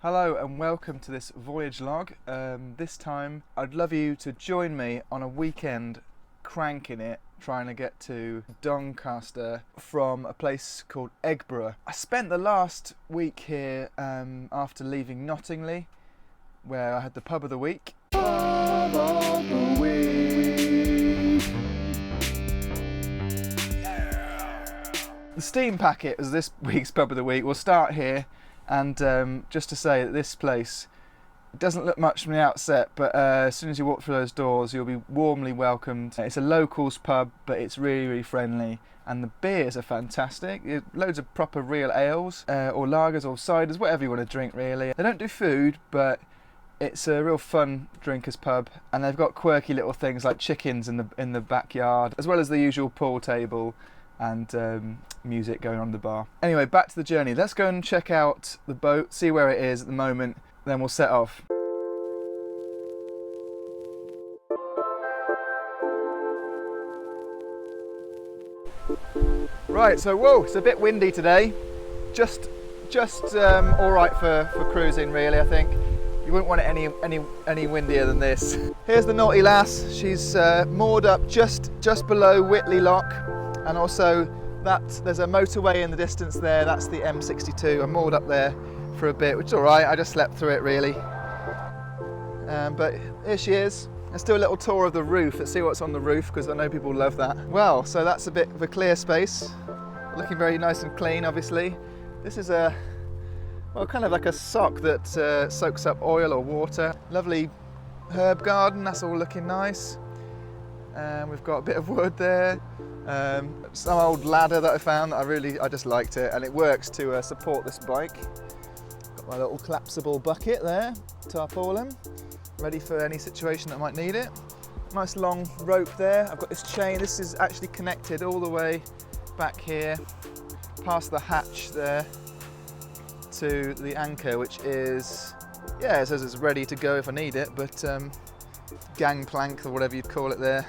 Hello and welcome to this voyage log. This time I'd love you to join me on a weekend cranking it, trying to get to Doncaster from a place called Eggborough. I spent the last week here after leaving Knottingley, where I had the pub of the week. Pub of the week. The steam packet is this week's pub of the week. We'll start here. And just to say that this place doesn't look much from the outset, but as soon as you walk through those doors, you'll be warmly welcomed. It's a locals pub, but it's really, really friendly. And the beers are fantastic. Loads of proper real ales, or lagers, or ciders, whatever you want to drink, really. They don't do food, but it's a real fun drinkers pub. And they've got quirky little things like chickens in the backyard, as well as the usual pool table and music going on in the bar. Anyway, back to the journey. Let's go and check out the boat, see where it is at the moment, then we'll set off. Right, so whoa, it's a bit windy today. Just all right for cruising, really. I think you wouldn't want it any windier than this. Here's the naughty lass. She's moored up just below Whitley Lock. And also there's a motorway in the distance there, that's the M62. I'm moored up there for a bit, which is all right, I just slept through it really. But here she is. Let's do a little tour of the roof, let's see what's on the roof, because I know people love that. Well, so that's a bit of a clear space, looking very nice and clean obviously. This is kind of like a sock that soaks up oil or water. Lovely herb garden, that's all looking nice. We've got a bit of wood there. Some old ladder that I found that I just liked it, and it works to support this bike. Got my little collapsible bucket there, tarpaulin, ready for any situation that might need it. Nice long rope there. I've got this chain. This is actually connected all the way back here, past the hatch there, to the anchor, which is, yeah, it says it's ready to go if I need it, but gangplank or whatever you'd call it there.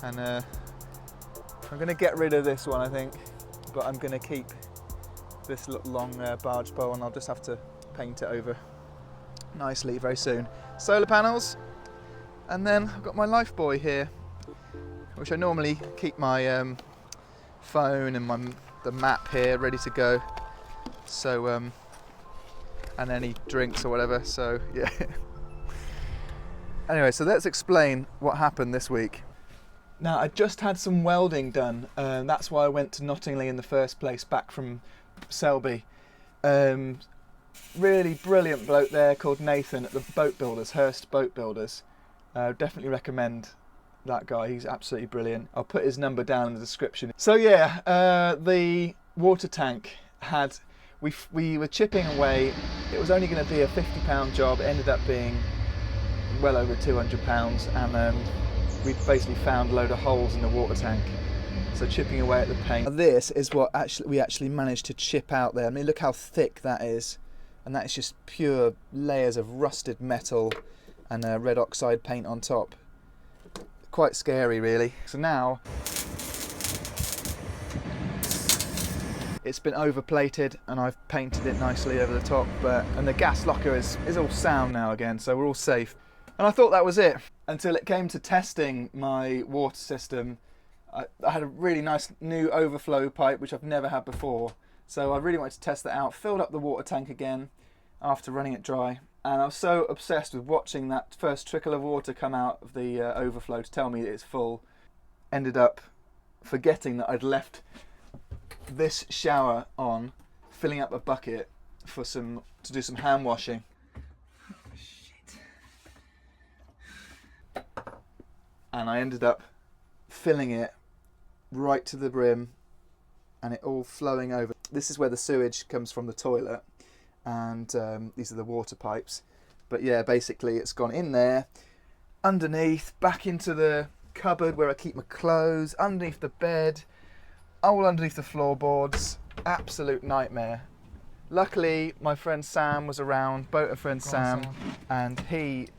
And I'm going to get rid of this one, I think, but I'm going to keep this long barge pole, and I'll just have to paint it over nicely very soon. Solar panels, and then I've got my life buoy here, which I normally keep my phone and the map here ready to go. So, and any drinks or whatever. So yeah. Anyway, so let's explain what happened this week. Now, I just had some welding done, that's why I went to Knottingley in the first place, back from Selby. Really brilliant bloke there called Nathan at the Boatbuilders, Hirst Boatbuilders. Definitely recommend that guy, he's absolutely brilliant. I'll put his number down in the description. So yeah, the water tank we were chipping away. It was only going to be a £50 job, it ended up being well over £200, and we basically found a load of holes in the water tank, so chipping away at the paint. This is what we actually managed to chip out there. I mean, look how thick that is, and that is just pure layers of rusted metal and red oxide paint on top. Quite scary really. So now it's been overplated and I've painted it nicely over the top, and the gas locker is all sound now again, so we're all safe. And I thought that was it, until it came to testing my water system. I had a really nice new overflow pipe, which I've never had before. So I really wanted to test that out, filled up the water tank again after running it dry. And I was so obsessed with watching that first trickle of water come out of the overflow to tell me that it's full. Ended up forgetting that I'd left this shower on, filling up a bucket to do some hand washing. And I ended up filling it right to the brim and it all flowing over. This is where the sewage comes from the toilet, and these are the water pipes. But yeah, basically it's gone in there, underneath, back into the cupboard where I keep my clothes, underneath the bed, all underneath the floorboards. Absolute nightmare. Luckily my friend Sam was around, boater friend Sam, and he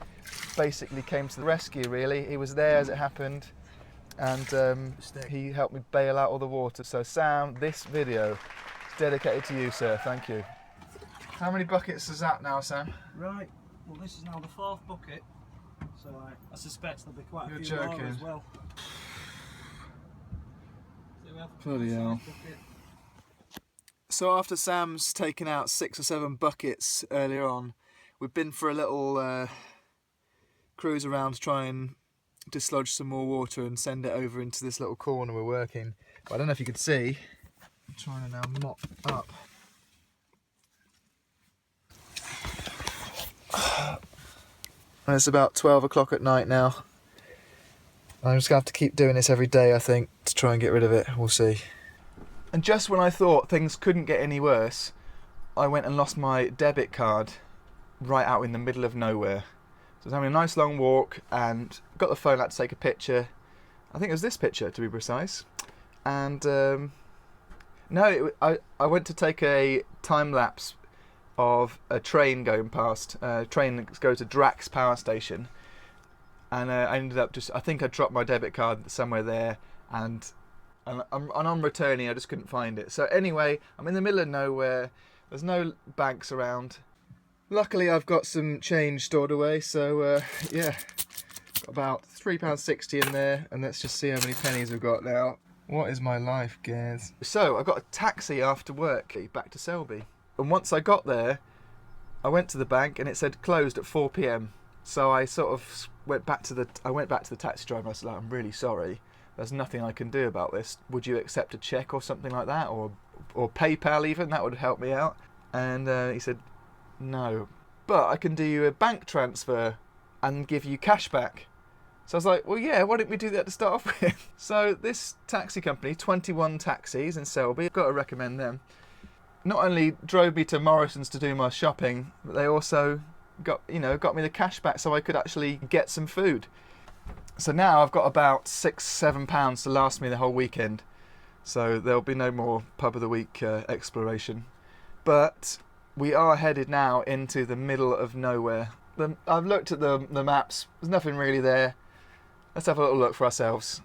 basically came to the rescue really. He was there as it happened, and he helped me bail out all the water. So Sam, this video is dedicated to you, sir. Thank you. How many buckets is that now, Sam? Right, well this is now the 4th bucket, so I suspect there'll be quite a You're few joking. more as well. So we have Bloody hell. So after Sam's taken out 6 or 7 buckets earlier on, we've been for a little cruise around to try and dislodge some more water and send it over into this little corner we're working. But I don't know if you could see, I'm trying to now mop up. And it's about 12 o'clock at night now. I'm just going to have to keep doing this every day, I think, to try and get rid of it. We'll see. And just when I thought things couldn't get any worse, I went and lost my debit card right out in the middle of nowhere. So I was having a nice long walk and got the phone out to take a picture. I think it was this picture, to be precise. And I went to take a time lapse of a train going past. A train that goes to Drax power station. And I ended up I think I dropped my debit card somewhere there, and on returning I just couldn't find it. So anyway, I'm in the middle of nowhere, there's no banks around. Luckily I've got some change stored away, so yeah, got about £3.60 in there, and let's just see how many pennies we've got now. What is my life, Gaz? So I got a taxi after work back to Selby, and once I got there I went to the bank and it said closed at 4 PM. So I sort of went back to the taxi driver and I said, like, I'm really sorry, there's nothing I can do about this. Would you accept a cheque or something like that, or PayPal even? That would help me out. And he said, no, but I can do you a bank transfer and give you cash back. So I was like, well, yeah, why didn't we do that to start off with? So this taxi company, 21 Taxis in Selby, I've got to recommend them, not only drove me to Morrison's to do my shopping, but they also got me the cash back so I could actually get some food. So now I've got about £6-7 to last me the whole weekend. So there'll be no more pub of the week exploration. But we are headed now into the middle of nowhere. I've looked at the maps, there's nothing really there. Let's have a little look for ourselves.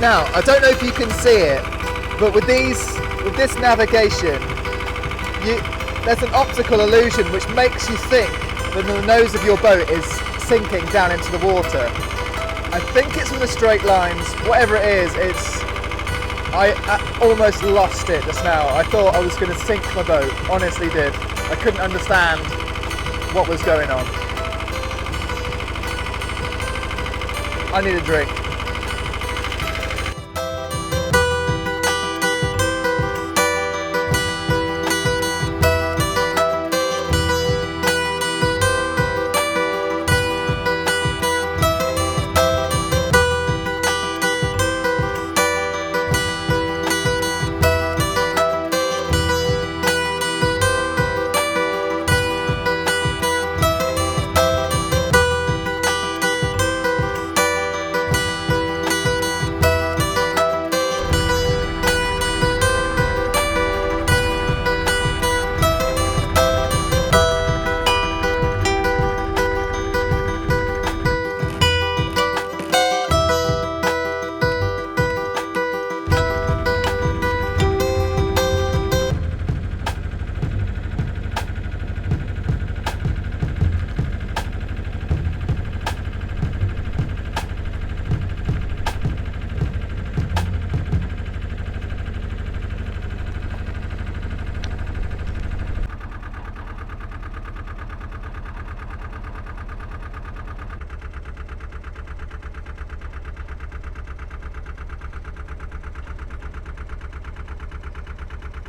Now, I don't know if you can see it, but with this navigation, there's an optical illusion which makes you think that the nose of your boat is sinking down into the water. I think it's from the straight lines, whatever it is, I almost lost it just now. I thought I was going to sink my boat, honestly did. I couldn't understand what was going on. I need a drink.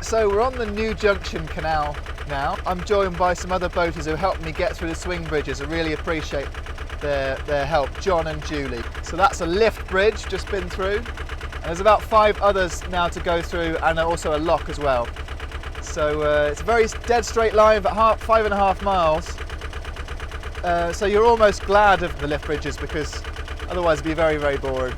So we're on the new Junction Canal now. I'm joined by some other boaters who helped me get through the swing bridges. I really appreciate their help, John and Julie. So that's a lift bridge just been through, and there's about 5 others now to go through, and also a lock as well. So it's a very dead straight line, but 5.5 miles. So you're almost glad of the lift bridges, because otherwise it'd be very, very boring.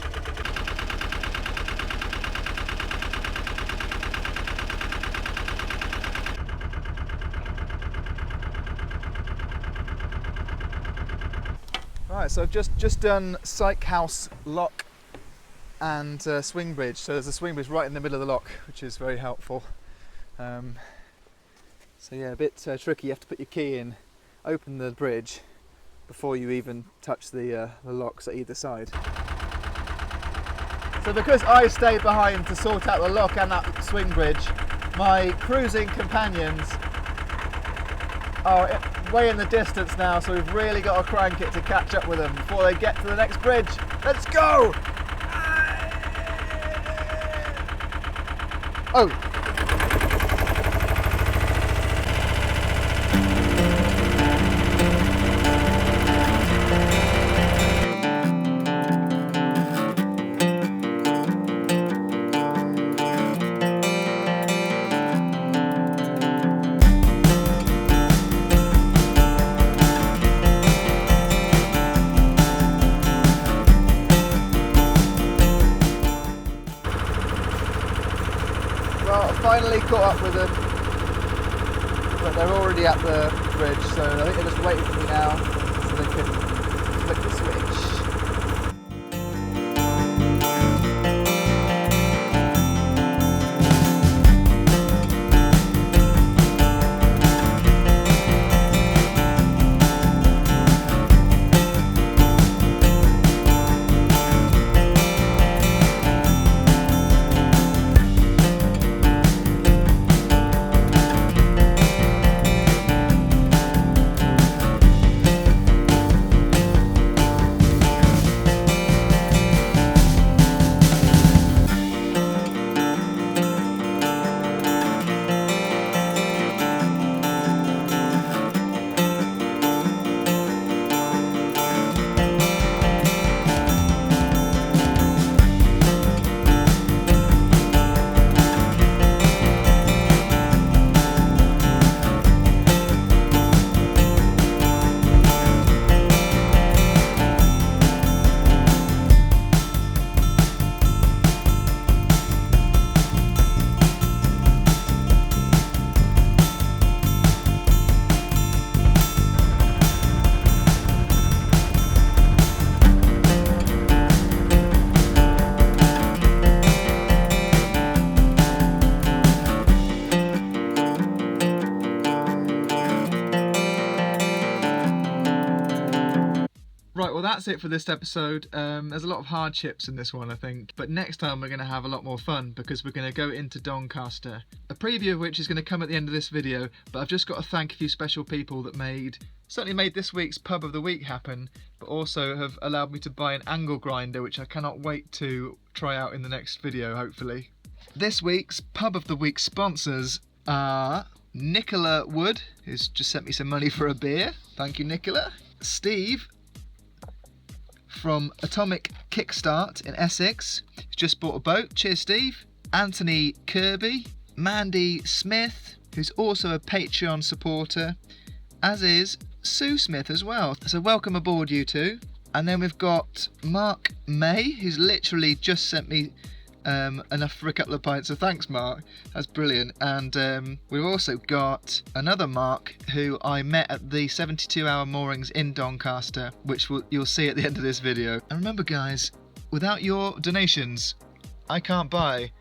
Right, so I've just done Syke House Lock and swing bridge. So there's a swing bridge right in the middle of the lock, which is very helpful. So yeah, a bit tricky. You have to put your key in, open the bridge before you even touch the locks at either side. So because I stayed behind to sort out the lock and that swing bridge, my cruising companions are way in the distance now, so we've really got to crank it to catch up with them before they get to the next bridge. Let's go! Oh! Finally caught up with them, but they're already at the bridge, so I think they're just waiting for me now so they can flick the switch. Right, well that's it for this episode. There's a lot of hardships in this one, I think, but next time we're going to have a lot more fun because we're going to go into Doncaster, a preview of which is going to come at the end of this video. But I've just got to thank a few special people that certainly made this week's Pub of the Week happen, but also have allowed me to buy an angle grinder, which I cannot wait to try out in the next video, hopefully. This week's Pub of the Week sponsors are Nicola Wood, who's just sent me some money for a beer. Thank you, Nicola. Steve from Atomic Kickstart in Essex, who's just bought a boat. Cheers, Steve. Anthony Kirby. Mandy Smith, who's also a Patreon supporter, as is Sue Smith as well. So welcome aboard, you two. And then we've got Mark May, who's literally just sent me enough for a couple of pints, so thanks Mark, that's brilliant. And we've also got another Mark who I met at the 72-hour moorings in Doncaster, which you'll see at the end of this video. And remember guys, without your donations I can't buy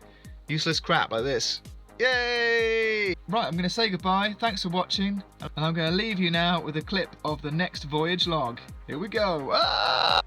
useless crap like this. Yay! Right, I'm going to say goodbye, thanks for watching, and I'm going to leave you now with a clip of the next voyage log. Here we go. Ah!